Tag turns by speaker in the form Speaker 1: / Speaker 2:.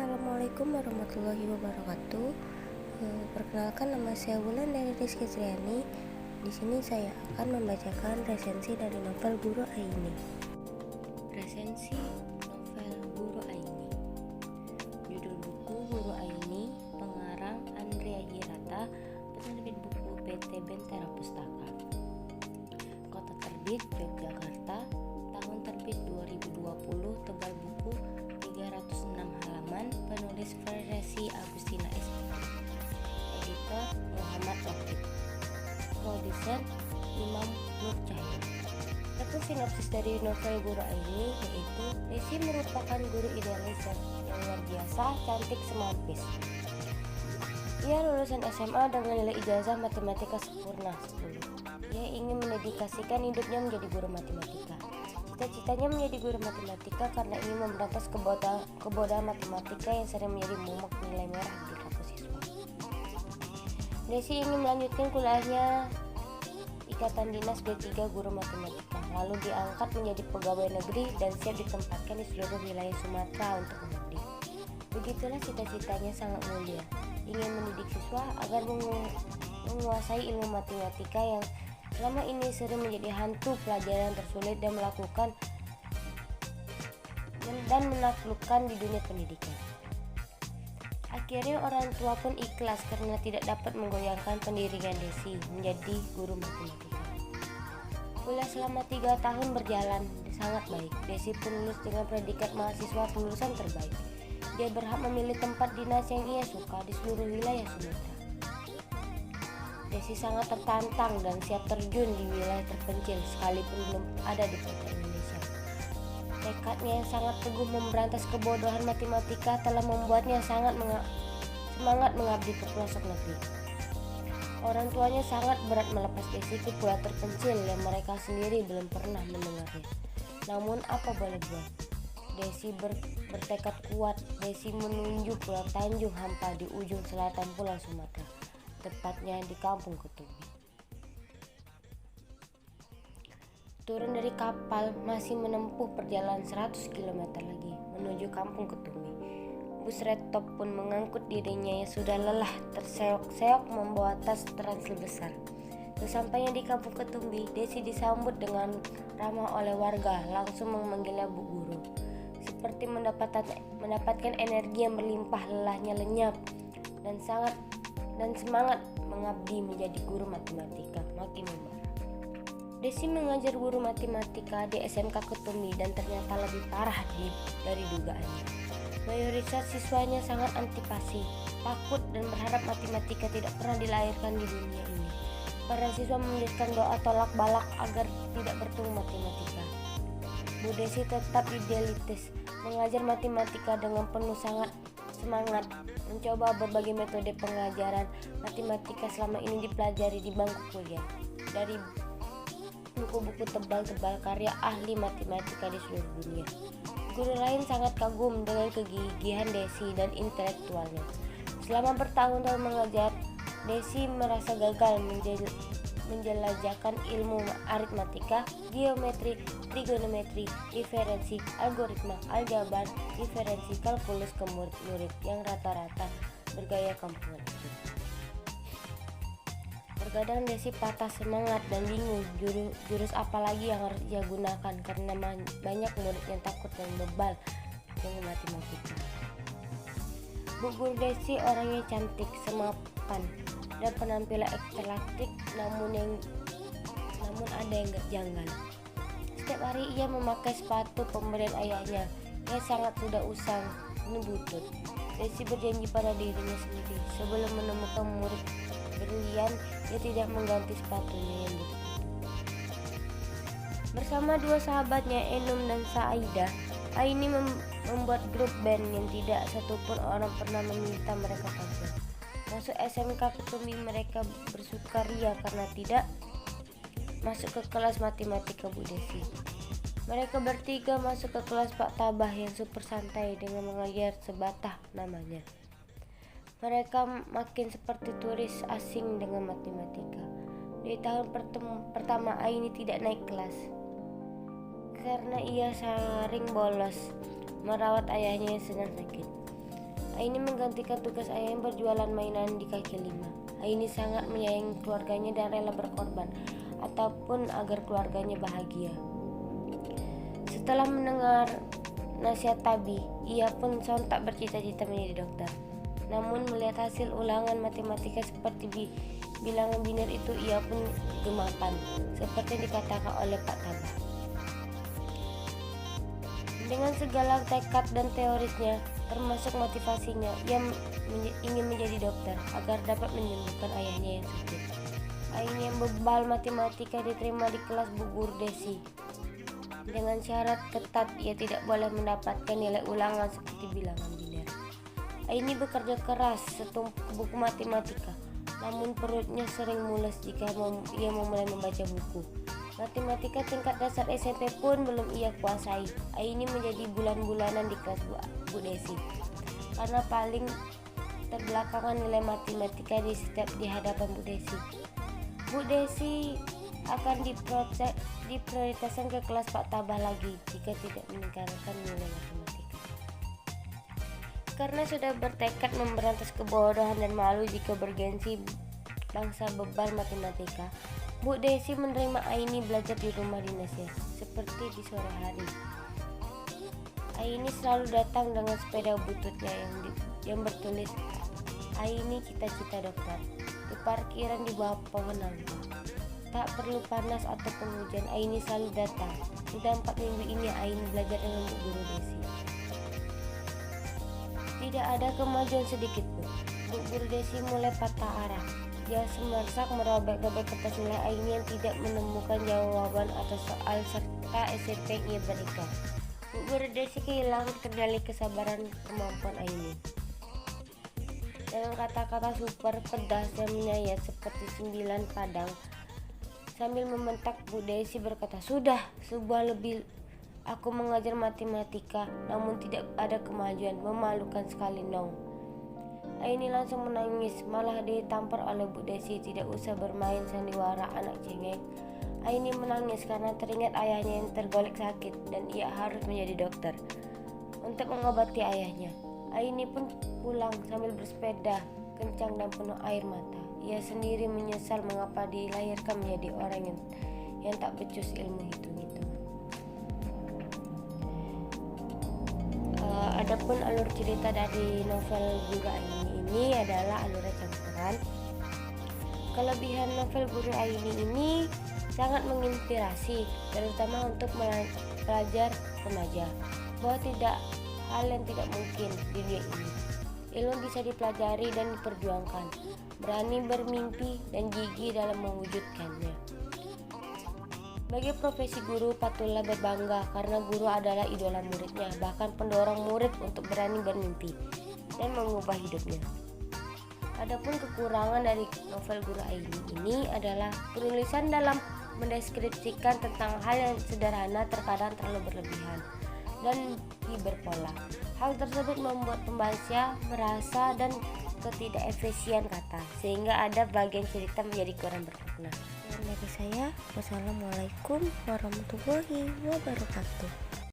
Speaker 1: Assalamualaikum warahmatullahi wabarakatuh. Perkenalkan, nama saya Wulan dari Rizky Triani. Di sini saya akan membacakan resensi dari novel Guru Aini. Resensi novel Guru Aini. Judul buku Guru Aini, pengarang Andrea Hirata, penerbit buku PT Bentera Pustaka. Kota terbit Yogyakarta, tahun terbit 2020, tebal buku 306 halaman, penulis versi Agustina SP, editor Muhammad Wahid, produser Imam Nur Cahyo. Satu sinopsis dari novel Guru Aini yaitu Desi merupakan guru idealis yang luar biasa, cantik semampis. Ia lulusan SMA dengan nilai ijazah matematika sempurna 10. Ia ingin mendedikasikan hidupnya menjadi guru matematika. Cita-citanya menjadi guru matematika karena ingin memberantas kebodohan matematika yang sering menjadi momok nilai merah di kampus siswa. Desi ingin melanjutkan kuliahnya Ikatan Dinas D3 Guru Matematika, lalu diangkat menjadi pegawai negeri dan siap ditempatkan di seluruh wilayah Sumatera untuk mengabdi. Begitulah cita-citanya sangat mulia, ingin mendidik siswa agar menguasai ilmu matematika yang selama ini sering menjadi hantu pelajaran tersulit dan menaklukkan di dunia pendidikan. Akhirnya orang tua pun ikhlas karena tidak dapat menggoyahkan pendirian Desi menjadi guru matematika. Kuliah selama 3 tahun berjalan sangat baik. Desi pun lulus dengan predikat mahasiswa lulusan terbaik. Dia berhak memilih tempat dinas yang ia suka di seluruh wilayah Sumatera. Desi sangat tertantang dan siap terjun di wilayah terpencil sekalipun belum ada di kota Indonesia. Tekadnya yang sangat teguh memberantas kebodohan matematika telah membuatnya semangat mengabdi ke pelosok negeri. Orang tuanya sangat berat melepas Desi ke pulau terpencil yang mereka sendiri belum pernah mendengarnya. Namun apa boleh buat? Desi bertekad kuat. Desi menuju Pulau Tanjung Hampa di ujung selatan Pulau Sumatera, tepatnya di Kampung Ketumbi. Turun dari kapal, masih menempuh perjalanan 100 km lagi menuju Kampung Ketumbi. Bus Red Top pun mengangkut dirinya yang sudah lelah terseok-seok membawa tas ransel besar. Sesampainya di Kampung Ketumbi, Desi disambut dengan ramah oleh warga, langsung memanggilnya Bu Guru. Seperti mendapatkan energi yang berlimpah, lelahnya lenyap dan semangat mengabdi menjadi guru matematika makin membara. Desi mengajar guru matematika di SMK Ketumbi dan ternyata lebih parah dari dugaannya. Mayoritas siswanya sangat antipati, takut dan berharap matematika tidak pernah dilahirkan di dunia ini. Para siswa menuliskan doa tolak balak agar tidak bertemu matematika. Bu Desi tetap idealistis, mengajar matematika dengan penuh semangat, mencoba berbagai metode pengajaran matematika selama ini dipelajari di bangku kuliah, dari buku-buku tebal-tebal karya ahli matematika di seluruh dunia. Guru lain sangat kagum dengan kegigihan Desi dan intelektualnya. Selama bertahun-tahun mengajar, Desi merasa gagal menjelajahkan ilmu aritmatika, geometri, trigonometri, diferensi, algoritma, aljabar, diferensi, kalkulus ke murid-murid yang rata-rata bergaya kampungan itu. Terkadang Desi patah semangat dan bingung jurus apa lagi yang harus ia gunakan karena banyak murid yang takut dan bebal dengan matematika. Bu Guru Desi orangnya cantik, semapan, dan penampilan ekstraktif, namun ada yang janggal. Setiap hari ia memakai sepatu pemberian ayahnya yang sangat sudah usang dan butut. Desi berjanji pada dirinya sendiri sebelum menemukan murid brilian, dia tidak mengganti sepatunya yang butut itu. Bersama dua sahabatnya, Enum dan Saida, Aini membuat grup band yang tidak satupun orang pernah meminta mereka tampil. Masuk SMK Ketumbi, mereka bersukaria karena tidak masuk ke kelas matematika Bu Desi. Mereka bertiga masuk ke kelas Pak Tabah yang super santai dengan mengajar sebatah namanya. Mereka makin seperti turis asing dengan matematika. Di tahun pertama Aini tidak naik kelas karena ia sering bolos merawat ayahnya yang sedang sakit. Aini menggantikan tugas ayah yang berjualan mainan di kaki lima. Aini sangat menyayangi keluarganya dan rela berkorban ataupun agar keluarganya bahagia. Setelah mendengar nasihat Tabi, ia pun sontak bercita-cita menjadi dokter. Namun melihat hasil ulangan matematika seperti bilangan biner itu, ia pun gemapan, seperti yang dikatakan oleh Pak Tabah. Dengan segala tekad dan teorisnya, termasuk motivasinya, ia ingin menjadi dokter agar dapat menyembuhkan ayahnya yang sakit. Ayahnya yang bebal matematika diterima di kelas Bu Guru Desi. Dengan syarat ketat, ia tidak boleh mendapatkan nilai ulangan seperti bilangan biner. Aini bekerja keras setumpuk buku matematika, namun perutnya sering mules jika ia memulai membaca buku. Matematika tingkat dasar SMP pun belum ia kuasai. Aini menjadi bulan-bulanan di kelas Bu Desi karena paling terbelakangan nilai matematika di hadapan Bu Desi. Bu Desi akan diprioritaskan ke kelas Pak Tabah lagi jika tidak meningkatkan nilai matematika. Karena sudah bertekad memberantas kebodohan dan malu jika bergengsi bangsa bebal matematika, Bu Desi menerima Aini belajar di rumah dinasnya, seperti di sore hari. Aini selalu datang dengan sepeda bututnya yang bertulis "Aini cita-cita dokter" di parkiran di bawah pohon nangka. Tak perlu panas atau hujan, Aini selalu datang. Sudah 4 minggu ini Aini belajar dengan Bu Guru Desi. Tidak ada kemajuan sedikit pun. Bu Guru Desi mulai patah arah. Dia semersak merobek-robek kertas nilai Aini yang tidak menemukan jawaban atas soal serta SMP yang ia berikan. Bu Guru Desi kehilangan kendali kesabaran kemampuan Aini. Dengan kata-kata super pedas dan menyayat seperti 9 padang, sambil membentak, Bu Desi berkata, "Sudah lebih aku mengajar matematika, namun tidak ada kemajuan. Memalukan sekali, Nong." Aini langsung menangis, malah ditampar oleh Bu Desi. Tidak usah bermain sandiwara anak cengeng. Aini menangis karena teringat ayahnya yang tergolek sakit dan ia harus menjadi dokter untuk mengobati ayahnya. Aini pun pulang sambil bersepeda kencang dan penuh air mata. Ia sendiri menyesal mengapa dilahirkan menjadi orang yang tak becus ilmu hitung-hitungan. Adapun alur cerita dari novel Guru Aini ini adalah alur campuran. Kelebihan novel Guru Aini ini sangat menginspirasi, terutama untuk pelajar remaja, bahwa tidak hal yang tidak mungkin di dunia ini. Ilmu bisa dipelajari dan diperjuangkan, berani bermimpi dan gigih dalam mewujudkannya. Bagi profesi guru patutlah berbangga karena guru adalah idola muridnya, bahkan pendorong murid untuk berani bermimpi dan mengubah hidupnya. Adapun kekurangan dari novel Guru Aini ini adalah penulisan dalam mendeskripsikan tentang hal yang sederhana terkadang terlalu berlebihan dan hiperbola. Hal tersebut membuat pembaca merasa dan ketidakefisien kata, sehingga ada bagian cerita menjadi kurang bermakna. Dan dari saya, wassalamualaikum warahmatullahi wabarakatuh.